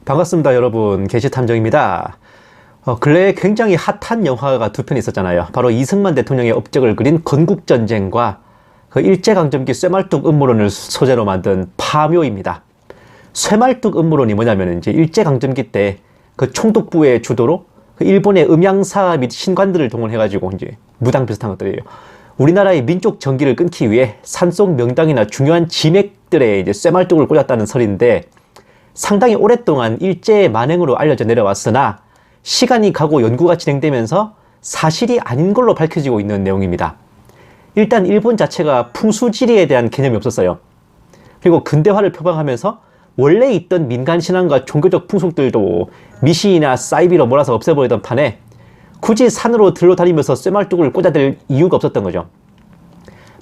반갑습니다, 여러분. 게시탐정입니다. 근래에 굉장히 핫한 영화가 두 편 있었잖아요. 바로 이승만 대통령의 업적을 그린 건국전쟁과 그 일제강점기 쇠말뚝 음모론을 소재로 만든 파묘입니다. 쇠말뚝 음모론이 뭐냐면 이제 일제강점기 때 그 총독부의 주도로 그 일본의 음양사 및 신관들을 동원해가지고 이제 무당 비슷한 것들이에요. 우리나라의 민족 정기를 끊기 위해 산속 명당이나 중요한 진액들에 이제 쇠말뚝을 꽂았다는 설인데, 상당히 오랫동안 일제의 만행으로 알려져 내려왔으나 시간이 가고 연구가 진행되면서 사실이 아닌 걸로 밝혀지고 있는 내용입니다. 일단 일본 자체가 풍수지리에 대한 개념이 없었어요. 그리고 근대화를 표방하면서 원래 있던 민간신앙과 종교적 풍속들도 미시나 사이비로 몰아서 없애버리던 판에 굳이 산으로 들러다니면서 쇠말뚝을 꽂아댈 이유가 없었던 거죠.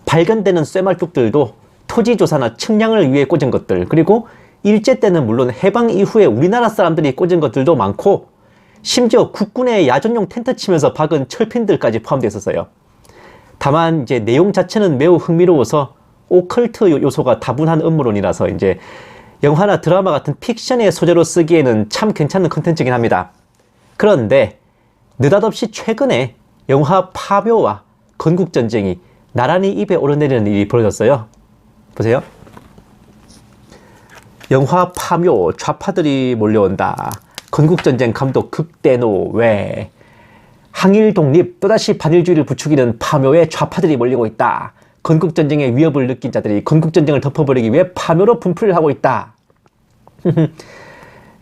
발견되는 쇠말뚝들도 토지조사나 측량을 위해 꽂은 것들, 그리고 일제 때는 물론 해방 이후에 우리나라 사람들이 꽂은 것들도 많고, 심지어 국군의 야전용 텐트 치면서 박은 철핀들까지 포함되어 있었어요. 다만 이제 내용 자체는 매우 흥미로워서 오컬트 요소가 다분한 음모론이라서 이제 영화나 드라마 같은 픽션의 소재로 쓰기에는 참 괜찮은 컨텐츠이긴 합니다. 그런데 느닷없이 최근에 영화 파묘와 건국전쟁이 나란히 입에 오르내리는 일이 벌어졌어요. 보세요. 영화 파묘, 좌파들이 몰려온다. 건국전쟁 감독 극대노. 왜? 항일 독립, 또다시 반일주의를 부추기는 파묘에 좌파들이 몰리고 있다. 건국전쟁의 위협을 느낀 자들이 건국전쟁을 덮어버리기 위해 파묘로 분풀이를 하고 있다.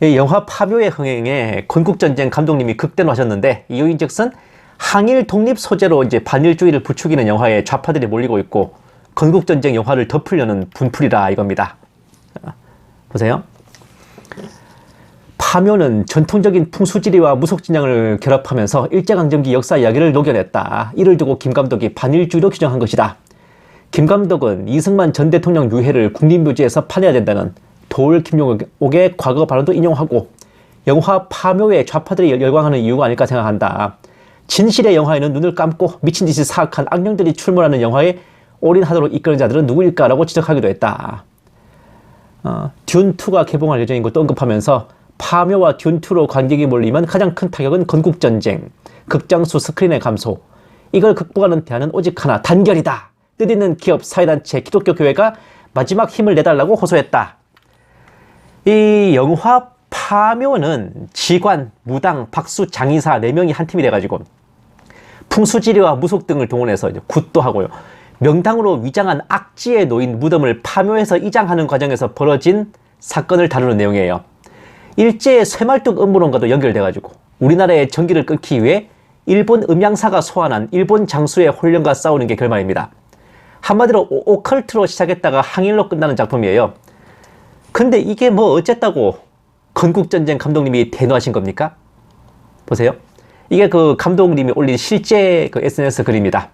이 영화 파묘의 흥행에 건국전쟁 감독님이 극대노하셨는데, 이유인즉슨 항일 독립 소재로 이제 반일주의를 부추기는 영화에 좌파들이 몰리고 있고 건국전쟁 영화를 덮으려는 분풀이라 이겁니다. 보세요. 파묘는 전통적인 풍수지리와 무속진양을 결합하면서 일제강점기 역사 이야기를 녹여냈다. 이를 두고 김 감독이 반일주의로 규정한 것이다. 김 감독은 이승만 전 대통령 유해를 국립묘지에서 파내야 된다는 도올 김용옥의 과거 발언도 인용하고, 영화 파묘에 좌파들이 열광하는 이유가 아닐까 생각한다. 진실의 영화에는 눈을 감고 미친듯이 사악한 악령들이 출몰하는 영화에 올인하도록 이끄는 자들은 누구일까라고 지적하기도 했다. 듄2가 개봉할 예정인 것도 언급하면서 파묘와 듄2로 관객이 몰리면 가장 큰 타격은 건국전쟁, 극장수 스크린의 감소, 이걸 극복하는 대안은 오직 하나, 단결이다. 뜻있는 기업, 사회단체, 기독교 교회가 마지막 힘을 내달라고 호소했다. 이 영화 파묘는 지관, 무당, 박수, 장의사 4명이 한 팀이 돼가지고 풍수지리와 무속 등을 동원해서 이제 굿도 하고요, 명당으로 위장한 악지에 놓인 무덤을 파묘해서 이장하는 과정에서 벌어진 사건을 다루는 내용이에요. 일제의 쇠말뚝 음모론과도 연결돼가지고 우리나라의 전기를 끊기 위해 일본 음양사가 소환한 일본 장수의 혼련과 싸우는 게 결말입니다. 한마디로 오컬트로 시작했다가 항일로 끝나는 작품이에요. 근데 이게 뭐 어쨌다고 건국전쟁 감독님이 대노하신 겁니까? 보세요. 이게 그 감독님이 올린 실제 그 SNS 글입니다.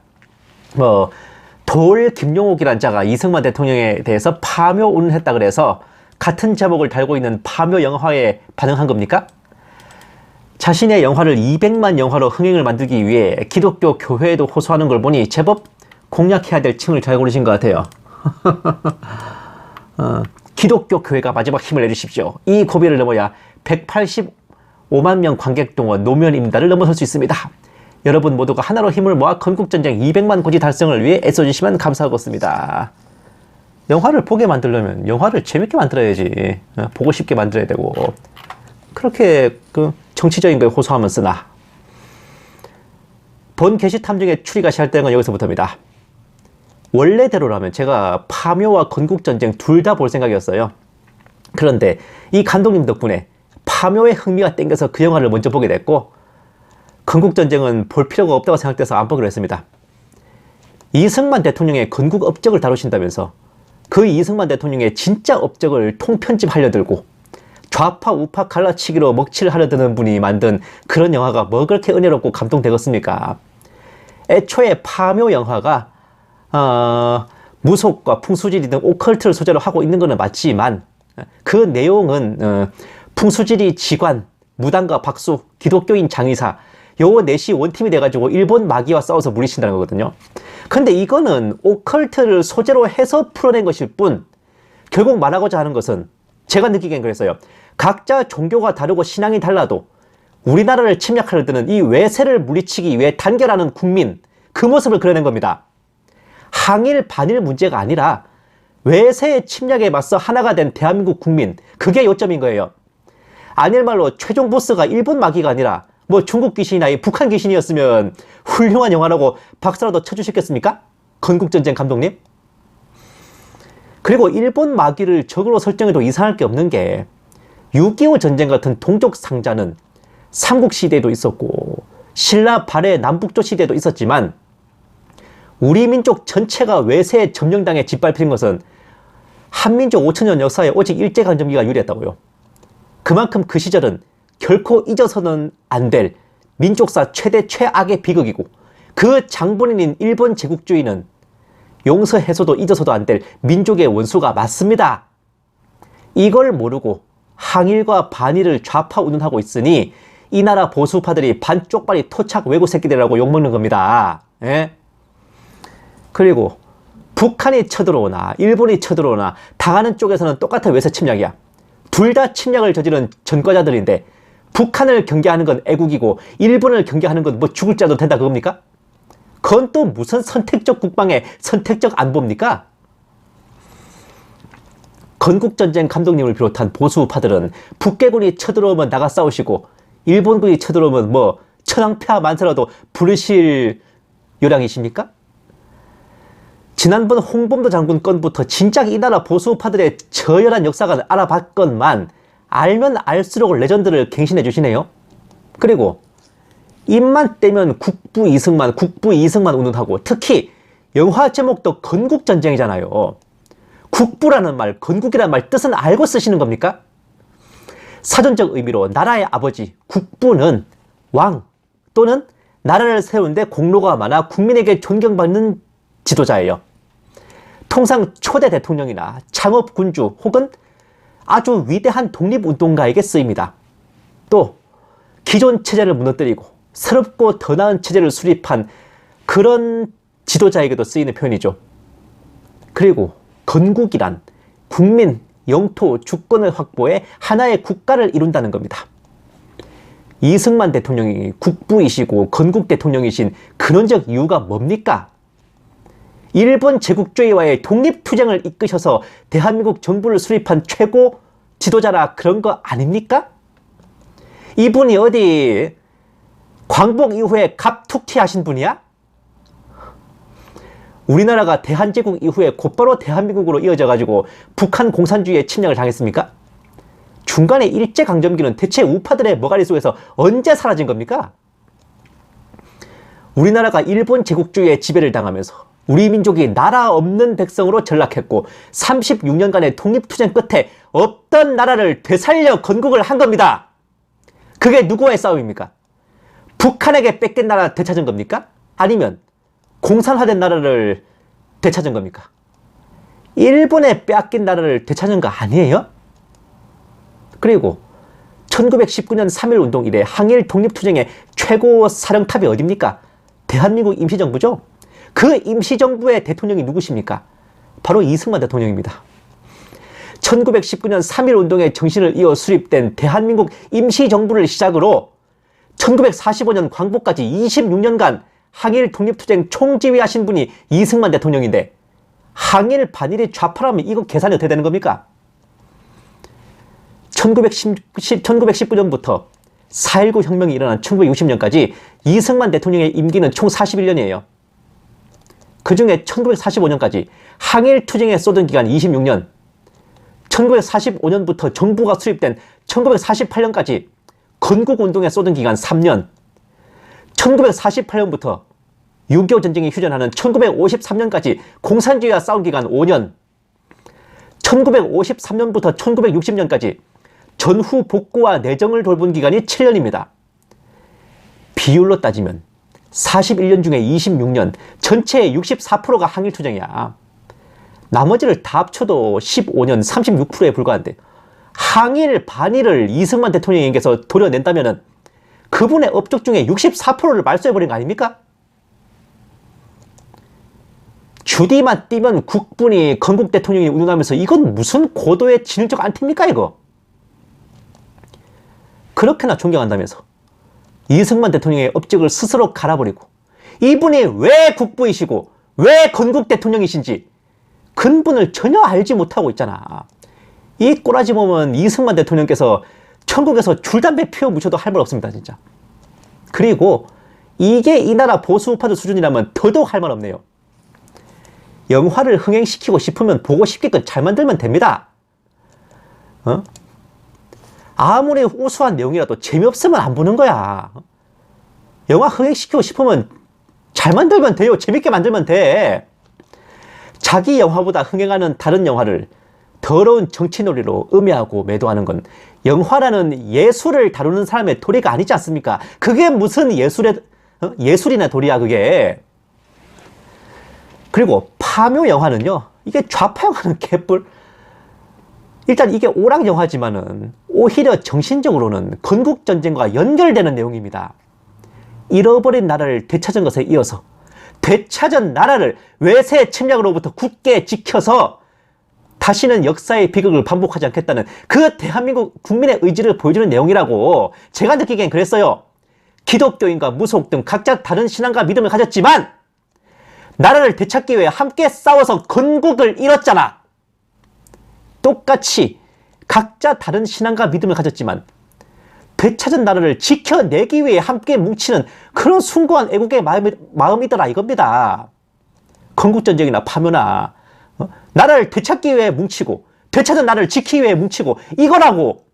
도올 김용옥이란 자가 이승만 대통령에 대해서 파묘 운운했다 그래서 같은 제목을 달고 있는 파묘 영화에 반응한 겁니까? 자신의 영화를 200만 영화로 흥행을 만들기 위해 기독교 교회에도 호소하는 걸 보니 제법 공략해야 될 층을 잘 고르신 것 같아요. 기독교 교회가 마지막 힘을 내주십시오. 이 고비를 넘어야 185만 명 관객 동원 노면임다를 넘어설 수 있습니다. 여러분 모두가 하나로 힘을 모아 건국전쟁 200만 고지 달성을 위해 애써주시면 감사하겠습니다. 영화를 보게 만들려면 영화를 재밌게 만들어야지. 보고 싶게 만들어야 되고, 그렇게 그 정치적인 거에 호소하면 쓰나. 본 게시탐정의 추리가 시작되는 건 여기서부터입니다. 원래대로라면 제가 파묘와 건국전쟁 둘 다 볼 생각이었어요. 그런데 이 감독님 덕분에 파묘의 흥미가 땡겨서 그 영화를 먼저 보게 됐고, 건국전쟁은 볼 필요가 없다고 생각돼서 안 보기로 했습니다. 이승만 대통령의 건국 업적을 다루신다면서 그 이승만 대통령의 진짜 업적을 통편집하려 들고 좌파 우파 갈라치기로 먹칠을 하려 드는 분이 만든 그런 영화가 뭐 그렇게 은혜롭고 감동되겠습니까? 애초에 파묘 영화가 무속과 풍수지리 등 오컬트를 소재로 하고 있는 것은 맞지만, 그 내용은 풍수지리 지관, 무당과 박수, 기독교인 장의사 요 넷이 원팀이 돼가지고 일본 마귀와 싸워서 물리친다는 거거든요. 근데 이거는 오컬트를 소재로 해서 풀어낸 것일 뿐, 결국 말하고자 하는 것은 제가 느끼기엔 그랬어요. 각자 종교가 다르고 신앙이 달라도 우리나라를 침략하려 드는 이 외세를 물리치기 위해 단결하는 국민, 그 모습을 그려낸 겁니다. 항일, 반일 문제가 아니라 외세의 침략에 맞서 하나가 된 대한민국 국민, 그게 요점인 거예요. 아닐 말로 최종 보스가 일본 마귀가 아니라 뭐 중국 귀신이나 북한 귀신이었으면 훌륭한 영화라고 박수라도 쳐주셨겠습니까? 건국전쟁 감독님? 그리고 일본 마귀를 적으로 설정해도 이상할 게 없는 게 6.25 전쟁 같은 동족 상자는 삼국시대에도 있었고 신라 발해 남북조 시대에도 있었지만 우리 민족 전체가 외세에 점령당해 짓밟힌 것은 한민족 5천년 역사에 오직 일제강점기가 유리했다고요. 그만큼 그 시절은 결코 잊어서는 안 될 민족사 최대 최악의 비극이고 그 장본인인 일본 제국주의는 용서해서도 잊어서도 안 될 민족의 원수가 맞습니다. 이걸 모르고 항일과 반일을 좌파우는하고 있으니 이 나라 보수파들이 반쪽발이 토착 외국 새끼들이라고 욕먹는 겁니다. 예? 그리고 북한이 쳐들어오나 일본이 쳐들어오나 당하는 쪽에서는 똑같은 외세 침략이야. 둘 다 침략을 저지른 전과자들인데 북한을 경계하는 건 애국이고 일본을 경계하는 건 뭐 죽을 자도 된다 그겁니까? 그건 또 무슨 선택적 국방의 선택적 안보입니까? 건국전쟁 감독님을 비롯한 보수파들은 북괴군이 쳐들어오면 나가 싸우시고 일본군이 쳐들어오면 뭐 천황폐하 만세라도 부르실 요량이십니까? 지난번 홍범도 장군 건부터 진작 이 나라 보수파들의 저열한 역사가 알아봤건만 알면 알수록 레전드를 갱신해 주시네요. 그리고 입만 떼면 국부 이승만 운운하고 특히 영화 제목도 건국전쟁이잖아요. 국부라는 말, 건국이라는 말 뜻은 알고 쓰시는 겁니까? 사전적 의미로 나라의 아버지, 국부는 왕 또는 나라를 세우는데 공로가 많아 국민에게 존경받는 지도자예요. 통상 초대 대통령이나 창업군주 혹은 아주 위대한 독립운동가에게 쓰입니다. 또 기존 체제를 무너뜨리고 새롭고 더 나은 체제를 수립한 그런 지도자에게도 쓰이는 표현이죠. 그리고 건국이란 국민, 영토, 주권을 확보해 하나의 국가를 이룬다는 겁니다. 이승만 대통령이 국부이시고 건국 대통령이신 근원적 이유가 뭡니까? 일본 제국주의와의 독립투쟁을 이끄셔서 대한민국 정부를 수립한 최고 지도자라 그런 거 아닙니까? 이분이 어디 광복 이후에 갑툭튀 하신 분이야? 우리나라가 대한제국 이후에 곧바로 대한민국으로 이어져가지고 북한 공산주의에 침략을 당했습니까? 중간에 일제강점기는 대체 우파들의 머가리 속에서 언제 사라진 겁니까? 우리나라가 일본 제국주의의 지배를 당하면서 우리 민족이 나라 없는 백성으로 전락했고 36년간의 독립투쟁 끝에 없던 나라를 되살려 건국을 한 겁니다. 그게 누구와의 싸움입니까? 북한에게 뺏긴 나라 되찾은 겁니까? 아니면 공산화된 나라를 되찾은 겁니까? 일본에 빼앗긴 나라를 되찾은 거 아니에요? 그리고 1919년 3.1운동 이래 항일 독립투쟁의 최고 사령탑이 어딥니까? 대한민국 임시정부죠? 그 임시정부의 대통령이 누구십니까? 바로 이승만 대통령입니다. 1919년 3.1운동의 정신을 이어 수립된 대한민국 임시정부를 시작으로 1945년 광복까지 26년간 항일 독립투쟁 총지휘하신 분이 이승만 대통령인데 항일 반일이 좌파라면 이거 계산이 어떻게 되는 겁니까? 1919년부터 4.19 혁명이 일어난 1960년까지 이승만 대통령의 임기는 총 41년이에요. 그 중에 1945년까지 항일 투쟁에 쏟은 기간 26년, 1945년부터 정부가 수립된 1948년까지 건국운동에 쏟은 기간 3년, 1948년부터 6.25 전쟁이 휴전하는 1953년까지 공산주의와 싸운 기간 5년, 1953년부터 1960년까지 전후 복구와 내정을 돌본 기간이 7년입니다. 비율로 따지면 41년 중에 26년, 전체의 64%가 항일투쟁이야. 나머지를 다 합쳐도 15년, 36%에 불과한데 항일, 반일을 이승만 대통령에게서 도려낸다면 그분의 업적 중에 64%를 말소해버린 거 아닙니까? 주디만 띄면 국분이 건국 대통령이 운운하면서 이건 무슨 고도의 지능적 안티입니까 이거? 그렇게나 존경한다면서 이승만 대통령의 업적을 스스로 갈아버리고 이분이 왜 국부이시고 왜 건국 대통령이신지 근본을 전혀 알지 못하고 있잖아. 이 꼬라지 보면 이승만 대통령께서 천국에서 줄담배 피워 무셔도 할 말 없습니다, 진짜. 그리고 이게 이 나라 보수 우파들 수준이라면 더더욱 할 말 없네요. 영화를 흥행시키고 싶으면 보고 싶게끔 잘 만들면 됩니다. 아무리 우수한 내용이라도 재미없으면 안 보는 거야. 영화 흥행시키고 싶으면 잘 만들면 돼요. 재밌게 만들면 돼. 자기 영화보다 흥행하는 다른 영화를 더러운 정치 논리로 음해하고 매도하는 건 영화라는 예술을 다루는 사람의 도리가 아니지 않습니까? 그게 무슨 예술이나 도리야, 그게. 그리고 파묘 영화는요, 이게 좌파 영화는 개뿔. 일단 이게 오락 영화지만은 오히려 정신적으로는 건국전쟁과 연결되는 내용입니다. 잃어버린 나라를 되찾은 것에 이어서 되찾은 나라를 외세 침략으로부터 굳게 지켜서 다시는 역사의 비극을 반복하지 않겠다는 그 대한민국 국민의 의지를 보여주는 내용이라고 제가 느끼기엔 그랬어요. 기독교인과 무속 등 각자 다른 신앙과 믿음을 가졌지만 나라를 되찾기 위해 함께 싸워서 건국을 이뤘잖아. 똑같이 각자 다른 신앙과 믿음을 가졌지만 되찾은 나라를 지켜내기 위해 함께 뭉치는 그런 숭고한 애국의 마음이더라 이겁니다. 건국전쟁이나 파묘나 나라를 되찾기 위해 뭉치고 되찾은 나라를 지키기 위해 뭉치고 이거라고.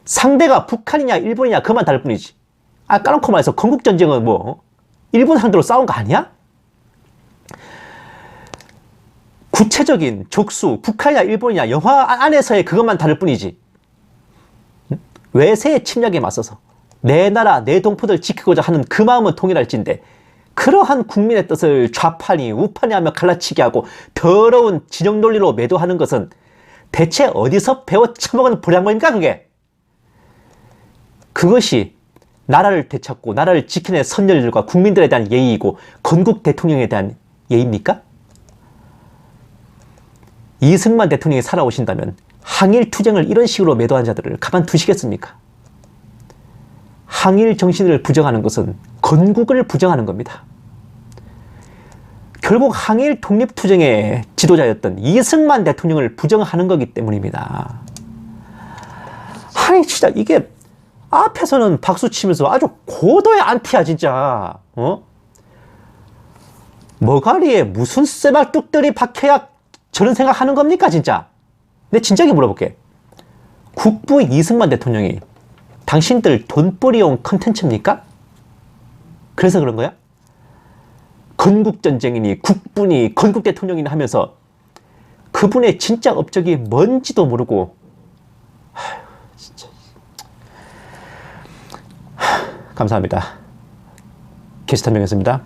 상대가 북한이냐 일본이냐 그만 다를 뿐이지. 까놓고 말해서 건국전쟁은 뭐 일본 상대로 싸운 거 아니야? 구체적인 족수 북한이냐 일본이냐 영화 안에서의 그것만 다를 뿐이지. 외세의 침략에 맞서서 내 나라 내 동포들 지키고자 하는 그 마음은 동일할진데 그러한 국민의 뜻을 좌파니 우파니 하며 갈라치게 하고 더러운 진영 논리로 매도하는 것은 대체 어디서 배워 처먹은 보량물입니까, 그게? 그것이 나라를 되찾고 나라를 지켜낸 선열들과 국민들에 대한 예의이고 건국 대통령에 대한 예의입니까? 이승만 대통령이 살아오신다면 항일 투쟁을 이런 식으로 매도한 자들을 가만두시겠습니까? 항일 정신을 부정하는 것은 건국을 부정하는 겁니다. 결국 항일 독립투쟁의 지도자였던 이승만 대통령을 부정하는 거기 때문입니다. 아니 진짜 이게 앞에서는 박수 치면서 아주 고도의 안티야 진짜. 머가리에 무슨 쇠말뚝들이 박혀야 저런 생각하는 겁니까 진짜? 근데 진작에 물어볼게. 국부 이승만 대통령이 당신들 돈벌이용 컨텐츠입니까? 그래서 그런 거야? 건국전쟁이니 국부니 건국 대통령이니 하면서 그분의 진짜 업적이 뭔지도 모르고. 진짜. 감사합니다. 게시탐정이었습니다.